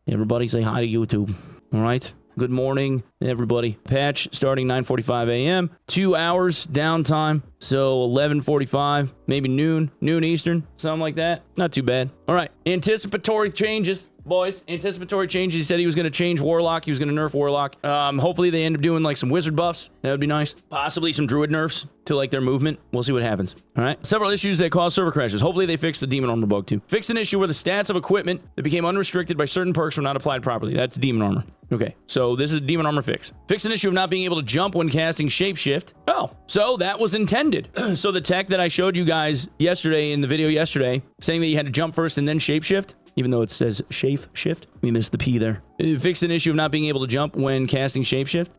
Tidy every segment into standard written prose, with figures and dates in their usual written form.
Everybody say hi to YouTube. All right? Good morning, everybody. Patch starting 9:45 a.m. 2 hours downtime. So 11:45, maybe noon Eastern, something like that. Not too bad. All right. Anticipatory changes. Boys, anticipatory changes. He said he was going to change Warlock. He was going to nerf Warlock. Hopefully they end up doing like some wizard buffs. That would be nice. Possibly some druid nerfs to like their movement. We'll see what happens. All right. Several issues that cause server crashes. Hopefully they fix the demon armor bug too. Fix an issue where the stats of equipment that became unrestricted by certain perks were not applied properly. That's demon armor. Okay, so this is a demon armor fix. Fix an issue of not being able to jump when casting shapeshift. Oh, so that was intended. So the tech that I showed you guys yesterday in the video yesterday, saying that you had to jump first and then shapeshift, even though it says shift, we missed the P there. Fix an issue of not being able to jump when casting shapeshift.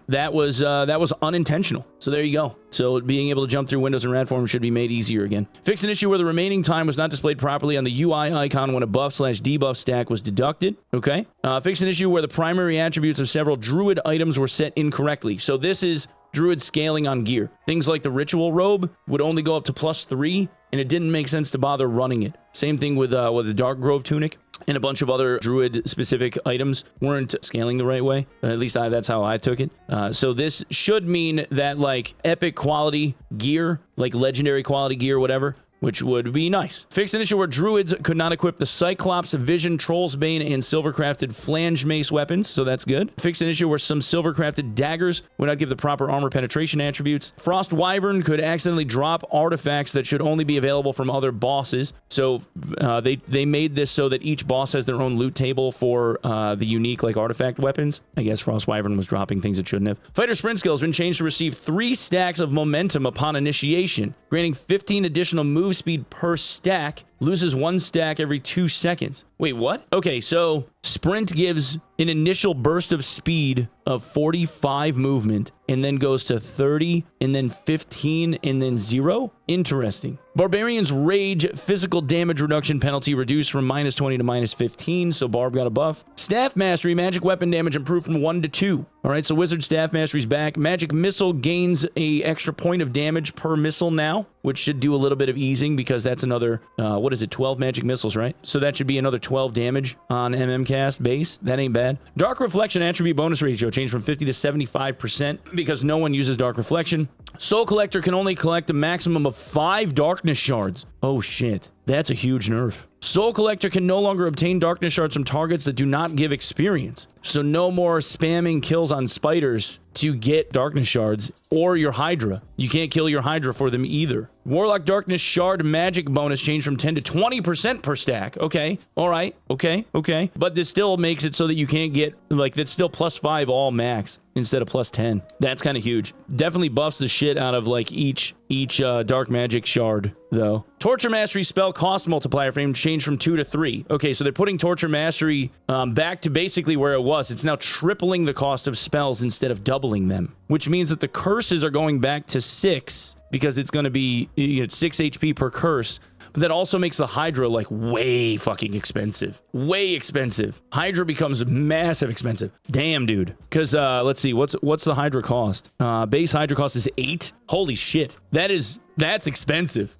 That was unintentional. So there you go. So being able to jump through windows in Radform should be made easier again. Fix an issue where the remaining time was not displayed properly on the UI icon when a buff/debuff stack was deducted. Okay. Fix an issue where the primary attributes of several druid items were set incorrectly. So this is druid scaling on gear. Things like the ritual robe would only go up to +3, and it didn't make sense to bother running it. Same thing with the Dark Grove tunic and a bunch of other druid-specific items weren't scaling the right way. At least that's how I took it. So this should mean that like epic quality gear, like legendary quality gear, whatever, which would be nice. Fix an issue where druids could not equip the Cyclops, Vision, Troll's Bane, and silver-crafted flange mace weapons, so that's good. Fix an issue where some silver-crafted daggers would not give the proper armor penetration attributes. Frost Wyvern could accidentally drop artifacts that should only be available from other bosses, so they made this so that each boss has their own loot table for the unique like artifact weapons. I guess Frost Wyvern was dropping things it shouldn't have. Fighter sprint skill has been changed to receive 3 stacks of momentum upon initiation, granting 15 additional move speed per stack. Loses 1 stack every 2 seconds. Wait, what? Okay, so sprint gives an initial burst of speed of 45 movement and then goes to 30 and then 15 and then 0? Interesting. Barbarian's rage physical damage reduction penalty reduced from -20 to -15, so Barb got a buff. Staff mastery, magic weapon damage improved from 1 to 2. All right, so wizard staff mastery's back. Magic missile gains a extra point of damage per missile now, which should do a little bit of easing because that's another, what is it, 12 magic missiles, right? So that should be another 12 damage on MMcast base. That ain't bad. Dark reflection attribute bonus ratio changed from 50 to 75% because no one uses dark reflection. Soul collector can only collect a maximum of 5 darkness shards. Oh shit, that's a huge nerf. Soul collector can no longer obtain darkness shards from targets that do not give experience. So no more spamming kills on spiders to get darkness shards or your Hydra. You can't kill your Hydra for them either. Warlock darkness shard magic bonus changed from 10 to 20% per stack. Okay, all right, okay. But this still makes it so that you can't get, like, that's still +5 all max instead of +10. That's kind of huge. Definitely buffs the shit out of like each dark magic shard though. Torture mastery spell cost multiplier frame changed from 2 to 3. Okay, so they're putting torture mastery back to basically where it was. It's now tripling the cost of spells instead of doubling them, which means that the curses are going back to 6 because it's going to be 6 HP per curse. But that also makes the Hydra like way fucking expensive. Way expensive. Hydra becomes massive expensive. Damn, dude. Because let's see, what's the Hydra cost? Base Hydra cost is 8. Holy shit. That's expensive.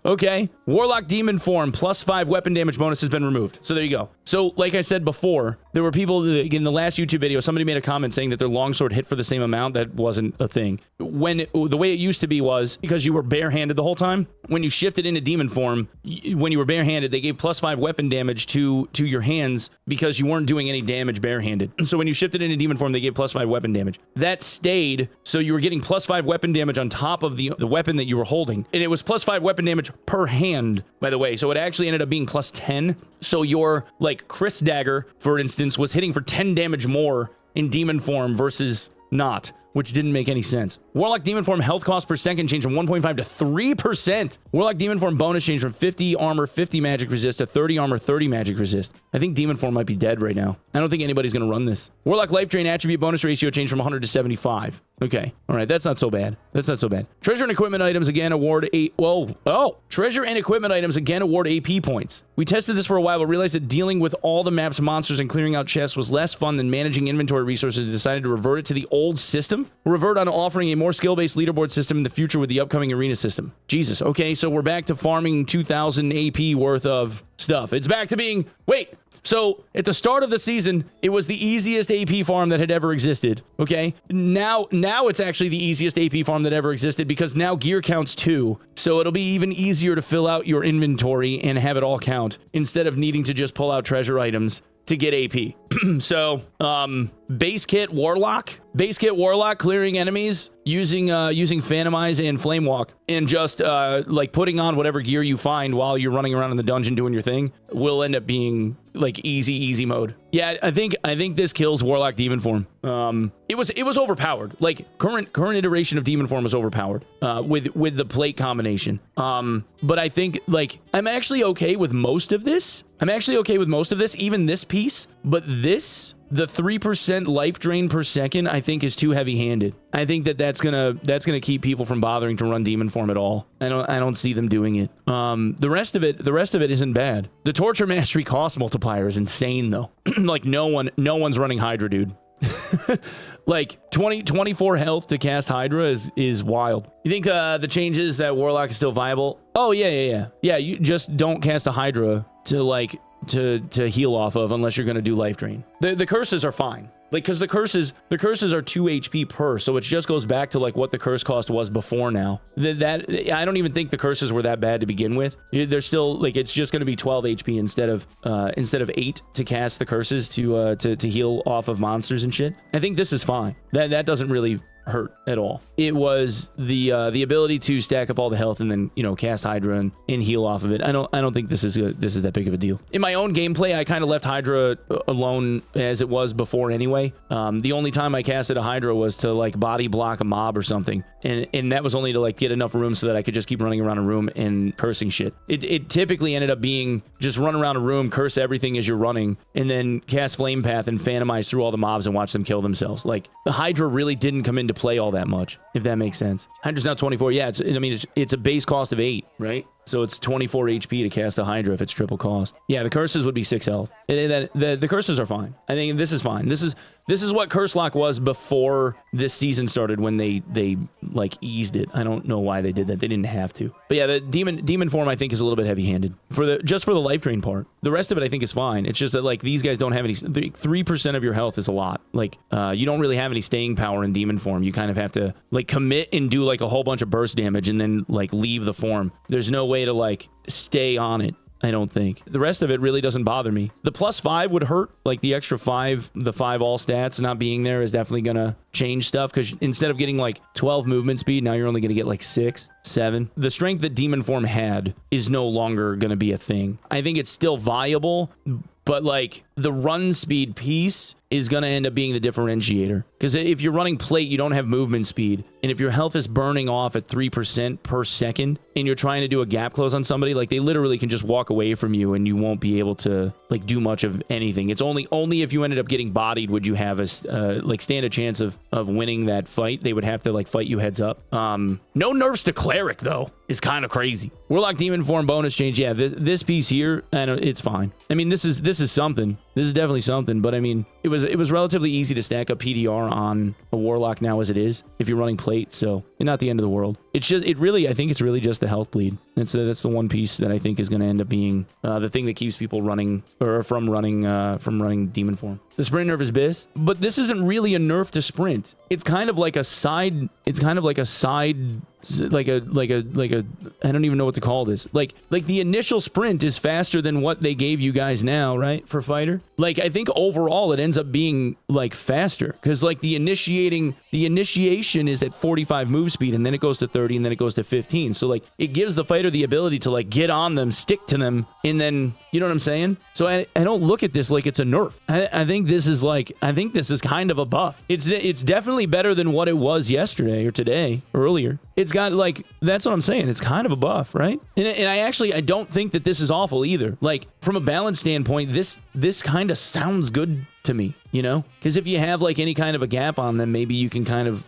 Okay. Warlock demon form +5 weapon damage bonus has been removed. So there you go. So like I said before, there were people in the last YouTube video, somebody made a comment saying that their longsword hit for the same amount. That wasn't a thing. The way it used to be was because you were barehanded the whole time. When you shifted into demon form, when you were barehanded, they gave +5 weapon damage to your hands because you weren't doing any damage barehanded. So when you shifted into demon form, they gave +5 weapon damage. That stayed, so you were getting +5 weapon damage on top of the weapon that you were holding. And it was +5 weapon damage per hand, by the way. So it actually ended up being +10. So your, like, Chris dagger, for instance, was hitting for 10 damage more in demon form versus not, which didn't make any sense. Warlock demon form health cost per second changed from 1.5 to 3%. Warlock demon form bonus changed from 50 armor, 50 magic resist to 30 armor, 30 magic resist. I think demon form might be dead right now. I don't think anybody's going to run this. Warlock life drain attribute bonus ratio changed from 100 to 75. Okay. All right. That's not so bad. That's not so bad. Treasure and equipment items again award treasure and equipment items again award AP points. We tested this for a while, but realized that dealing with all the map's monsters and clearing out chests was less fun than managing inventory resources and decided to revert it to the old system. Revert on offering a more skill-based leaderboard system in the future with the upcoming arena system. Jesus. Okay. So we're back to farming 2,000 AP worth of stuff. It's back to being, wait, So at the start of the season, it was the easiest AP farm that had ever existed. Okay. Now it's actually the easiest AP farm that ever existed because now gear counts 2. So it'll be even easier to fill out your inventory and have it all count instead of needing to just pull out treasure items to get AP. So, base kit Warlock, clearing enemies using Phantomize and Flame Walk, and just like putting on whatever gear you find while you're running around in the dungeon doing your thing will end up being like easy mode. Yeah, I think this kills Warlock Demon Form. It was overpowered. Like current iteration of Demon Form was overpowered with the plate combination. But I think like I'm actually okay with most of this. Even this piece, but this, the 3% life drain per second, I think is too heavy-handed. I think that's gonna keep people from bothering to run Demon Form at all. I don't see them doing it. The rest of it isn't bad. The Torture Mastery cost multiplier is insane though. Like no one's running Hydra, dude. Like 24 health to cast Hydra is wild. You think the changes that Warlock is still viable? Oh yeah. You just don't cast a Hydra to heal off of unless you're gonna do life drain. The curses are fine. Like, because the curses are 2 HP per, so it just goes back to like what the curse cost was before now. That I don't even think the curses were that bad to begin with. They're still like, it's just going to be 12 HP instead of 8 to cast the curses to heal off of monsters and shit. I think this is fine. That doesn't really hurt at all. It was the ability to stack up all the health and then, you know, cast Hydra and heal off of it. I don't think this is that big of a deal. In my own gameplay, I kind of left Hydra alone as it was before anyway. The only time I casted a Hydra was to like body block a mob or something, and that was only to like get enough room so that I could just keep running around a room and cursing shit. It typically ended up being just run around a room, curse everything as you're running, and then cast Flame Path and Phantomize through all the mobs and watch them kill themselves. Like the Hydra really didn't come into play all that much, if that makes sense. Hydra's now 24. Yeah, it's a base cost of 8, right? So it's 24 HP to cast a Hydra if it's triple cost. Yeah, the curses would be 6 health. The curses are fine. I think this is fine. This is what Curse Lock was before this season started, when they like eased it. I don't know why they did that. They didn't have to. But yeah, the demon form I think is a little bit heavy-handed just for the life drain part. The rest of it I think is fine. It's just that like these guys don't have any. 3% of your health is a lot. Like you don't really have any staying power in demon form. You kind of have to like commit and do like a whole bunch of burst damage and then like leave the form. There's no way to like stay on it, I don't think. The rest of it really doesn't bother me. The +5 would hurt, like the extra 5, the 5 all stats not being there is definitely gonna change stuff, because instead of getting like 12 movement speed, now you're only gonna get like 6, 7. The strength that demon form had is no longer gonna be a thing. I think it's still viable, but like the run speed piece is going to end up being the differentiator. Because if you're running plate, you don't have movement speed. And if your health is burning off at 3% per second and you're trying to do a gap close on somebody, like they literally can just walk away from you and you won't be able to like do much of anything. It's only if you ended up getting bodied would you have like stand a chance of winning that fight. They would have to like fight you heads up. No nerfs to cleric though is kind of crazy. Warlock demon form bonus change. Yeah, this piece here, it's fine. I mean, this is something. This is definitely something, but I mean, it was relatively easy to stack up PDR on a Warlock now as it is if you're running plate, so not the end of the world. It's just I think it's really just the health bleed. That's the one piece that I think is going to end up being the thing that keeps people running or from running demon form. The sprint nerf is bis, but this isn't really a nerf to sprint. It's kind of like a side. It's kind of like a side. Like a I don't even know what to call this. Like the initial sprint is faster than what they gave you guys now, right? For fighter. Like I think overall it ends up being like faster, because like the initiation is at 45 move speed, and then it goes to 30, and then it goes to 15. So like it gives the fighter the ability to like get on them, stick to them, and then, you know what I'm saying? So I don't look at this like it's a nerf. I think this is kind of a buff. It's definitely better than what it was yesterday or today, earlier. It's got like, that's what I'm saying. It's kind of a buff, right? And I don't think that this is awful either. Like from a balance standpoint, this kind of sounds good to me, you know? Because if you have like any kind of a gap on them, maybe you can kind of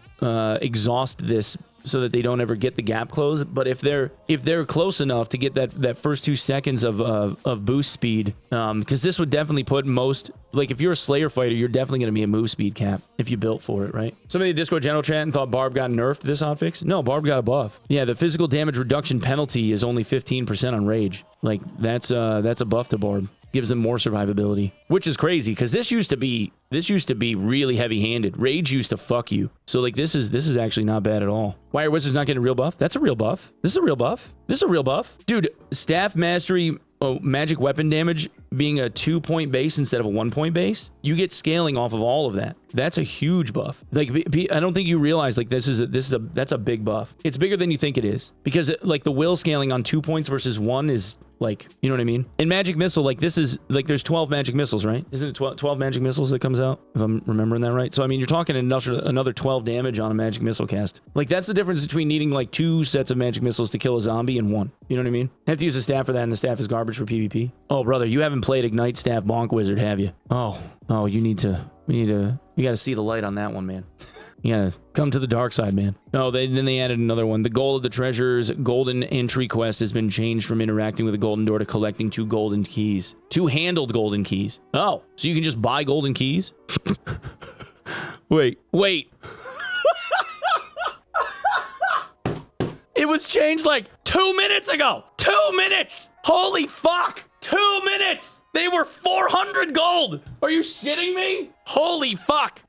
exhaust this so that they don't ever get the gap close. But if they're close enough to get that first 2 seconds of boost speed, because this would definitely put most, like if you're a Slayer fighter, you're definitely going to be a move speed cap if you built for it, right? Somebody in the Discord general chat and thought Barb got nerfed this hotfix. No, Barb got a buff. Yeah, the physical damage reduction penalty is only 15% on rage. Like that's a buff to Barb. gives them more survivability, which is crazy because this used to be really heavy-handed. Rage used to fuck you. So like this is actually not bad at all. Why are wizards not getting a real buff? That's a real buff. This is a real buff. This is a real buff. Dude, staff mastery, magic weapon damage being a 2-point base instead of a 1-point base, you get scaling off of all of that. That's a huge buff. Like, I don't think you realize like that's a big buff. It's bigger than you think it is because like the will scaling on 2 points versus 1 is like, you know what I mean? In magic missile, like this is like there's 12 magic missiles, right? Isn't it 12 magic missiles that comes out? If I'm remembering that right. So I mean, you're talking another 12 damage on a magic missile cast. Like that's the difference between needing like 2 sets of magic missiles to kill a zombie and 1. You know what I mean? I have to use a staff for that, and the staff is garbage for PvP. Oh, brother, you haven't played Ignite Staff Bonk Wizard, have you? Oh, you gotta see the light on that one, man. You gotta come to the dark side, man. Oh, then they added another one. The goal of the treasure's golden entry quest has been changed from interacting with the golden door to collecting 2 golden keys. 2 handled golden keys. Oh, so you can just buy golden keys? Wait. It was changed like 2 minutes ago. 2 minutes. Holy fuck. 2 minutes. They were 400 gold. Are you shitting me? Holy fuck.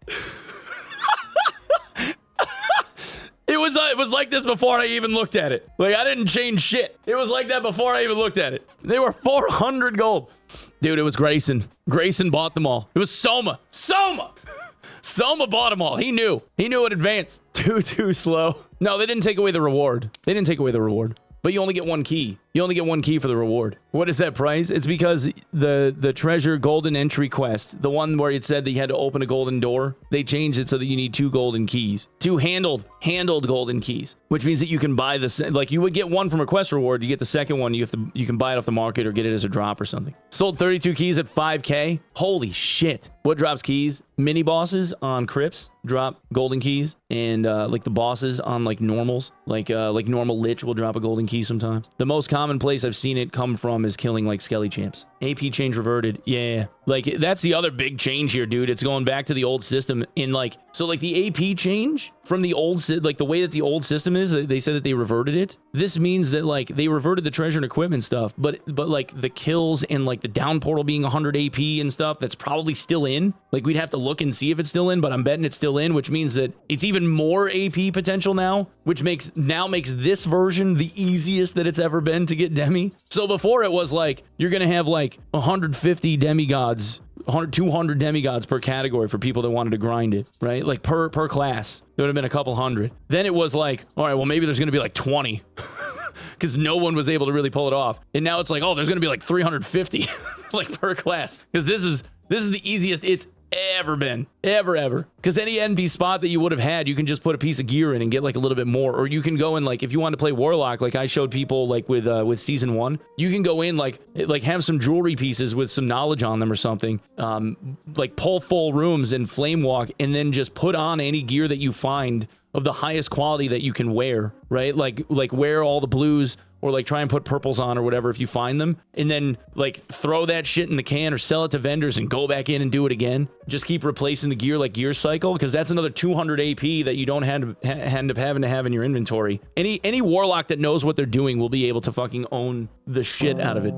It was like this before I even looked at it. Like, I didn't change shit. It was like that before I even looked at it. They were 400 gold. Dude, it was Grayson. Grayson bought them all. It was Soma. Soma bought them all. He knew in advance. Too slow. No, they didn't take away the reward. But you only get 1 key. You only get 1 key for the reward. What is that price? It's because the treasure golden entry quest, the one where it said that you had to open a golden door, they changed it so that you need 2 golden keys. 2 handled golden keys, which means that you can buy like you would get 1 from a quest reward. You get the second one, you can buy it off the market or get it as a drop or something. Sold 32 keys at 5K. Holy shit. What drops keys? Mini bosses on crypts drop golden keys, and like the bosses on like normals, like normal lich will drop a golden key sometimes. The most common place I've seen it come from is killing like skelly champs. AP change reverted. Yeah, like that's the other big change here, dude. It's going back to the old system in like, so like the AP change from the old, like the way that the old system is, they said that they reverted it. This means that like they reverted the treasure and equipment stuff, but like the kills and like the down portal being 100 AP and stuff, that's probably still in. Like we'd have to look and see if it's still in, but I'm betting it's still in, which means that it's even more AP potential now, which makes this version the easiest that it's ever been to get demi. So before it was like you're gonna have like 150 demigods, 200 demigods per category for people that wanted to grind it, right? Like per class, there would have been a couple hundred. Then it was like, all right, well maybe there's gonna be like 20 because no one was able to really pull it off. And now it's like, oh, there's gonna be like 350 like per class, because this is the easiest it's ever been, ever, because any NP spot that you would have had, you can just put a piece of gear in and get like a little bit more, or you can go in, like if you want to play Warlock, like I showed people like with season 1, you can go in like have some jewelry pieces with some knowledge on them or something, like pull full rooms and flame walk, and then just put on any gear that you find of the highest quality that you can wear, right? Like wear all the blues, or like try and put purples on or whatever if you find them, and then like throw that shit in the can or sell it to vendors and go back in and do it again. Just keep replacing the gear like gear cycle, because that's another 200 AP that you don't end up having to have in your inventory. Any warlock that knows what they're doing will be able to fucking own the shit out of it.